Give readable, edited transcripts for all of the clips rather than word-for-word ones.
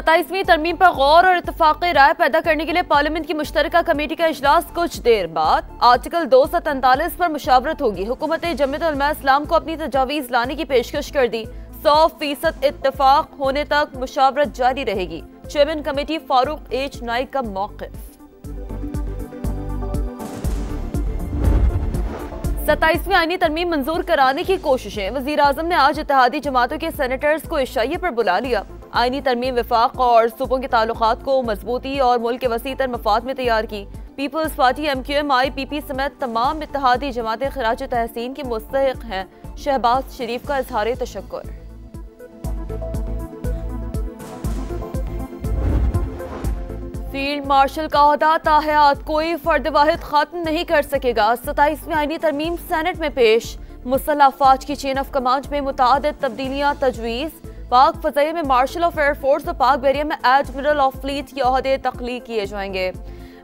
27वीं तरमीम पर गौर और इत्तफाक़ी राय पैदा करने के लिए पार्लियामेंट की मुश्तरका कमेटी का इजलास कुछ देर बाद। आर्टिकल 243 पर मुशावरत होगी। हुकूमत जमीयत उलमा इस्लाम को अपनी तजावीज़ लाने की पेशकश कर दी। 100% इत्तफाक होने तक मुशावरत जारी रहेगी। Chairman committee Farooq H Naik का मौक़िफ़। 27वीं आईनी तरमीम मंजूर कराने की कोशिशें। वज़ीर आज़म ने आज इत्तेहादी जमातों के सेनेटर्स को इशाइये पर बुला लिया। आईनी तरमीम विफाक और सूबों के ताल्लुकात को मजबूती और मुल्क के वसीतर मफाद में तैयार की। पीपल्स पार्टी MQM IPP समेत तमाम इत्तेहादी जमातें खिराज तहसीन की मुस्तहिक हैं। शहबाज शरीफ का इजहार तशक्कुर। फील्ड मार्शल का ओहदा ताहयात कोई फर्द वाहिद खत्म नहीं कर सकेगा। 27वीं आईनी तरमीम सेनेट में पेश। मुसल्लह अफवाज की चेन ऑफ कमांड में मुताअद्दिद तब्दीलियां तजवीज़। पाक फज़ाइया में मार्शल ऑफ एयरफोर्स और पाक बहरिया में एडमिरल ऑफ फ्लीट के ओहदे तख्लीक किए जाएंगे।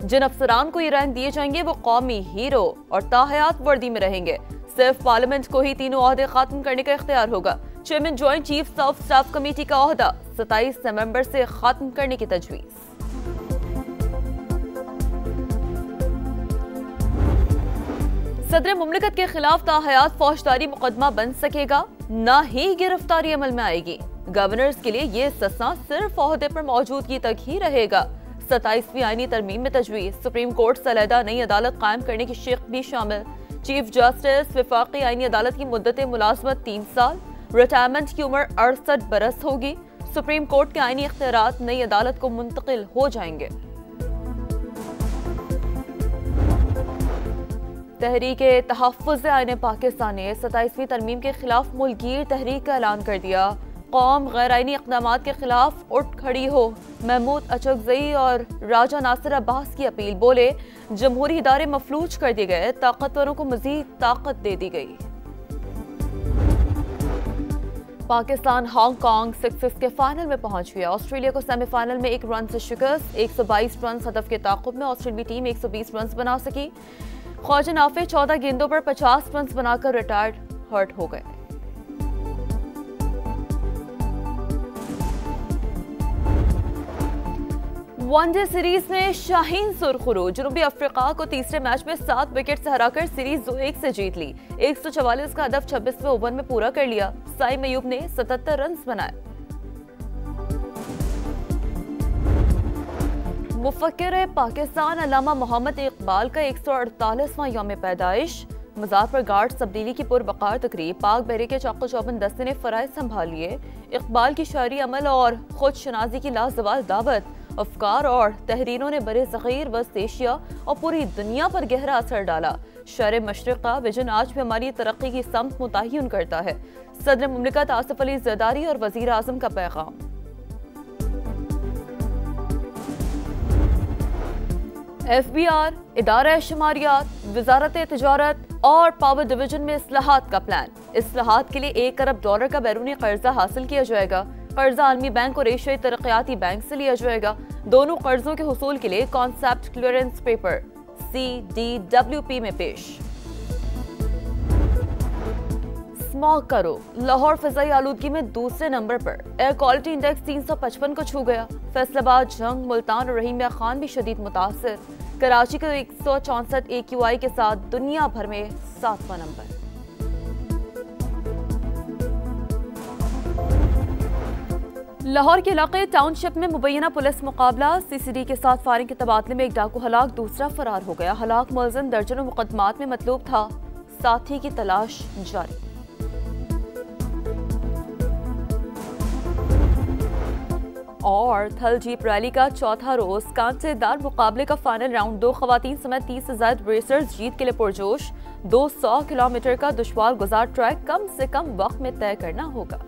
जिन अफसरान को ये रैंक दिए जाएंगे वो कौमी हीरो और ताहयात वर्दी में रहेंगे। सिर्फ पार्लियामेंट को ही तीनों ओहदे खत्म करने का इख्तियार होगा। Chairman joint chief of staff committee का ओहदा 27 नवंबर से खत्म करने की तजवीज़। सदर मुमलिकत के खिलाफ ताहयात फौजदारी मुकदमा बन सकेगा, न ही गिरफ्तारी अमल में आएगी। गवर्नर्स के लिए ये इस्तिस्ना सिर्फ ओहदे पर मौजूदगी तक ही रहेगा। 27वीं आईनी तरमीम में तजवीज़। सुप्रीम कोर्ट से अलहदा नई अदालत कायम करने की शेख भी शामिल। चीफ जस्टिस विफाकी आईनी अदालत की मुद्दत मुलाजमत 3 साल। रिटायरमेंट की उम्र 68 बरस होगी। सुप्रीम कोर्ट के आईनी इख्तियारात नई अदालत को मुंतकिल हो जाएंगे। तहरीक तहफ़्फ़ुज़ आईन पाकिस्तान ने 27वीं तरमीम के खिलाफ मुल्कगीर तहरीक का ऐलान कर दिया। कौम गैर आईनी इक़दामात के खिलाफ उठ खड़ी हो। महमूद अचकज़ई और राजा नासिर अब्बास की अपील। बोले जमहूरी इदारे मफलूज कर दिए गए, ताकतवरों को मजीद ताकत दे दी गई। पाकिस्तान हांगकांग 6-6 के फाइनल में पहुंच गया। ऑस्ट्रेलिया को सेमीफाइनल में 1 रन से शिकस्त। 122 रन हदफ के ताक़ुब में ऑस्ट्रेलियाई टीम 120 रन बना सकी। ख्वाजा नाफे 14 गेंदों पर 50 रन बनाकर रिटायर्ड हर्ट हो गए। वनडे सीरीज में शाहीन सुरखरू जनूबी अफ्रीका को तीसरे मैच में 7 विकेट से हराकर सीरीज 2-1 से जीत ली। 144 का हदफ 26वें ओवर में पूरा कर लिया। साइम अयूब ने 77 रन बनाए। मुफक्किर पाकिस्तान अल्लामा मोहम्मद इकबाल का 148वां यौम पैदाइश। मज़ार पर गार्ड तब्दीली की पुरवकार तकरीब। पाक बहरे के चाको चौबंद दस्ते ने फ़राइज़ संभाल लिए। इकबाल की शायरी अमल और खुद शनाजी की लाजवाल दावत, अफकार और तहरीरों ने बरे ज़ग़ीर वस्त एशिया और पूरी दुनिया पर गहरा असर डाला। शर मशरिक़ का विजन आज भी हमारी तरक्की की समत मुतय्यन करता है। सदर मुमलिकत आसिफ अली ज़रदारी और वज़ीर आज़म का पैगाम। FBR, इदारा शुमारियात, वजारत तिजारत और पावर डिवीजन में इस्लाहात का प्लान। इस्लाहात के लिए $1 अरब का बैरूनी कर्जा हासिल किया जाएगा। कर्जा आलमी बैंक और एशियाई तरक्याती बैंक से लिया जाएगा। दोनों कर्जों के हुसूल के लिए कॉन्सेप्ट क्लियरेंस पेपर CDWP में पेश। स्मॉग का रुख। लाहौर फिजाई आलूदगी में दूसरे नंबर पर। एयर क्वालिटी इंडेक्स 355 को छू गया। फैसलाबाद, जंग, मुल्तान और रहीमिया खान भी शदीद मुतासिर। कराची को 164 AQI के साथ दुनिया भर में 7वां नंबर। लाहौर के इलाके टाउनशिप में मुबैना पुलिस मुकाबला। CCD के साथ फायरिंग के तबादले में एक डाकू हलाक, दूसरा फरार हो गया। हलाक मुलज़िम दर्जनों मुकदमात में मतलूब था। साथी की तलाश जारी। और थल जीप रैली का चौथा रोज कांटेदार मुकाबले का फाइनल राउंड। 2 खवातीन समेत 30 से ज्यादा रेसर्स जीत के लिए पुरजोश। 200 किलोमीटर का दुश्वार गुजार ट्रैक कम से कम वक्त में तय करना होगा।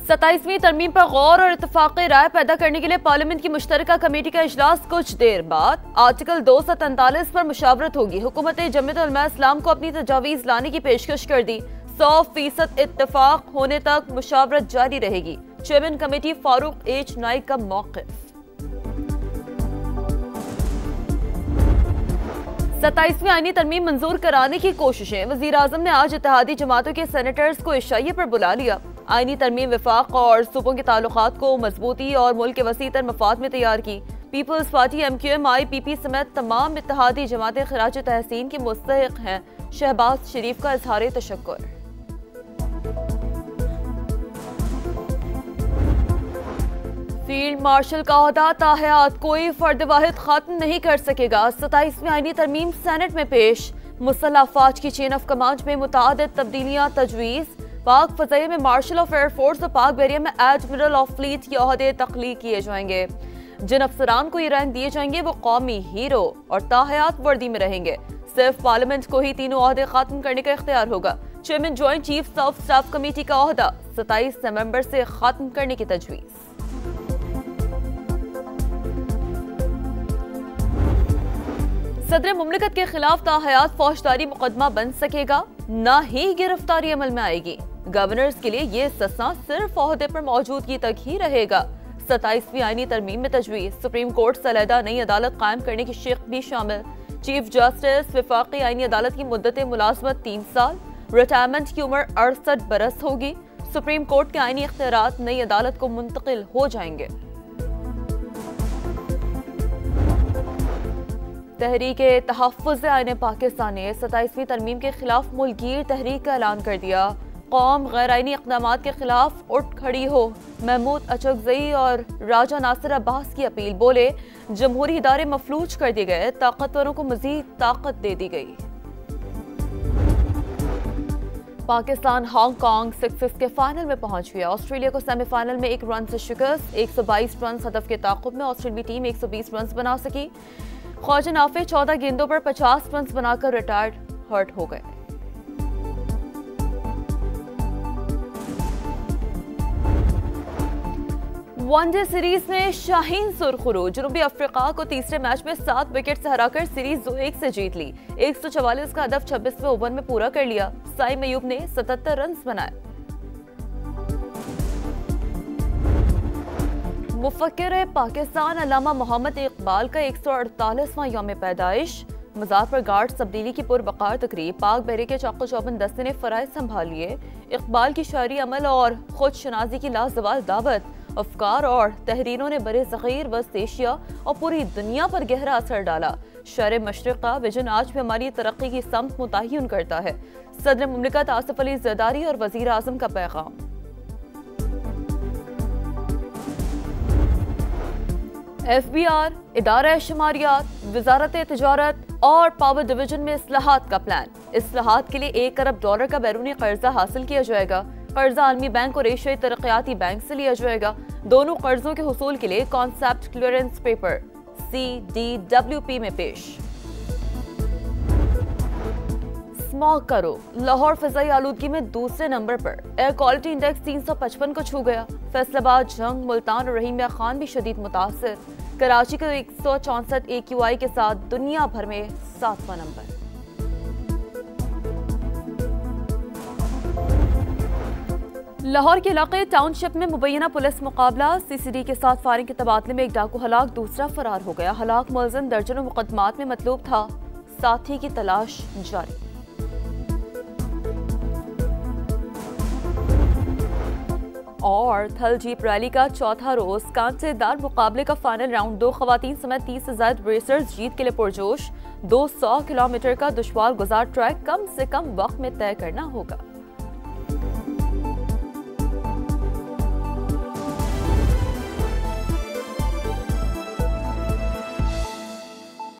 27वीं तरमीम पर गौर और इत्तफाक़ी राय पैदा करने के लिए पार्लियामेंट की मुश्तरका कमेटी का इजलास कुछ देर बाद। आर्टिकल 243 पर मुशावरत होगी। हुकूमत जमीयत उलमा इस्लाम को अपनी तजावीज़ लाने की पेशकश कर दी। 100% इत्तफाक होने तक मुशावरत जारी रहेगी। Chairman committee Farooq H Naik का मौक़िफ़। 27वीं आईनी तरमीम मंजूर कराने की कोशिशें। वज़ीर आज़म ने आज इत्तेहादी जमातों के सेनेटर्स को इशाइये पर बुला लिया। आईनी तरमीम वफाक और सूबों के ताल्लुकात को मजबूती और मुल्क के वसी तर मफाद में तैयार की। पीपल्स पार्टी MQM IPP समेत तमाम इत्तेहादी जमातें खराज तहसीन की मुस्तहिक हैं। शहबाज शरीफ का इजहार तशक्कुर। फील्ड मार्शल का ओहदा ताहयात कोई फर्द वाहिद खत्म नहीं कर सकेगा। 27वीं आईनी तरमीम सेनेट में पेश। मुसल्लह अफवाज की चेन ऑफ कमांड में मुतादिद तब्दीलियां तजवीज़। पाक फज़ाइया में मार्शल ऑफ एयरफोर्स और पाक बहरिया में एडमिरल ऑफ फ्लीट के ओहदे तख्लीक किए जाएंगे। जिन अफसरान को ये रैंक दिए जाएंगे वो कौमी हीरो और ताहयात वर्दी में रहेंगे। सिर्फ पार्लियामेंट को ही तीनों ओहदे खत्म करने का इख्तियार होगा। Chairman joint chief of staff committee का ओहदा 27 नवंबर से खत्म करने की तजवीज़। सदर मुमलिकत के खिलाफ ताहयात फौजदारी मुकदमा बन सकेगा, न ही गिरफ्तारी अमल में आएगी। गवर्नर्स के लिए ये इस्तिस्ना सिर्फ ओहदे पर मौजूदगी तक ही रहेगा। 27वीं आईनी तरमीम में तजवीज़। सुप्रीम कोर्ट से अलहदा नई अदालत कायम करने की शिक भी शामिल। चीफ जस्टिस वफाकी आईनी अदालत की मुद्दत मुलाजमत 3 साल। रिटायरमेंट की उम्र 68 बरस होगी। सुप्रीम कोर्ट के आईनी इख्तियारात नई अदालत को मुंतकिल हो जाएंगे। तहरीक तहफ़्फ़ुज़ आईन पाकिस्तान ने 27वीं तरमीम के खिलाफ मुल्कगीर तहरीक का ऐलान कर दिया। कौम गैर आईनी इक़दामात के खिलाफ उठ खड़ी हो। महमूद अचकज़ई और राजा नासिर अब्बास की अपील। बोले, जमहूरी इदारे मफलूज कर दिए गए, ताकतवरों को मजीद ताकत दे दी गई। पाकिस्तान हांगकांग 6-6 के फाइनल में पहुंच गया। ऑस्ट्रेलिया को सेमीफाइनल में 1 रन से शिकस्त। 122 रन हदफ के ताक़ुब में ऑस्ट्रेलियाई टीम 120 रन बना सकी। ख्वाजा नाफे 14 गेंदों पर 50 रन बनाकर रिटायर्ड हर्ट हो गए। वनडे सीरीज में शाहीन सुरखरू जनूबी अफ्रीका को तीसरे मैच में 7 विकेट से हराकर सीरीज 2-1 से जीत ली। 144 का हदफ 26वें ओवर में पूरा कर लिया। साइम अयूब ने 77 रन बनाए। मुफक्किर पाकिस्तान अल्लामा मोहम्मद इकबाल का 148वां यौम पैदाइश। मज़ार पर गार्ड्स तब्दीली की पुरवकार तकरीब। पाक बहरे के चाको चौबंद दस्ते ने फ़राइज़ संभाल लिए। इकबाल की शायरी अमल और खुद शनाजी की लाजवाल दावत, अफकार और तहरीरों ने बरे ज़ग़ीर वस्त एशिया और पूरी दुनिया पर गहरा असर डाला। शर मशरिक़ का विजन आज भी हमारी तरक्की की समत मुतय्यन करता है। सदर मुमलिकत आसिफ अली ज़रदारी और वज़ीर आज़म का पैगाम। FBR, इदारा शुमारियात, वजारत तिजारत और पावर डिवीजन में इस्लाहात का प्लान। इस्लाहात के लिए $1 अरब का बैरूनी कर्जा हासिल किया जाएगा। कर्जा आलमी बैंक और एशियाई तरक्याती बैंक से लिया जाएगा। दोनों कर्जों के हुसूल के लिए कॉन्सेप्ट क्लियरेंस पेपर CDWP में पेश। स्मॉग का रुख। लाहौर फिजाई आलूदगी में दूसरे नंबर पर। एयर क्वालिटी इंडेक्स 355 को छू गया। फैसलाबाद, जंग, मुल्तान और रहीमिया खान भी शदीद मुतासिर। कराची को 164 AQI के साथ दुनिया भर में 7वां नंबर। लाहौर के इलाके टाउनशिप में मुबैना पुलिस मुकाबला। CCD के साथ फायरिंग के तबादले में एक डाकू हलाक, दूसरा फरार हो गया। हलाक मुलजिम दर्जनों मुकदमात में मतलूब था। साथी की तलाश जारी। और थल जीप रैली का चौथा रोज कांटेदार मुकाबले का फाइनल राउंड। 2 खवातीन समेत 30 से ज्यादा रेसर्स जीत के लिए पुरजोश। 200 किलोमीटर का दुश्वार गुजार ट्रैक कम से कम वक्त में तय करना होगा।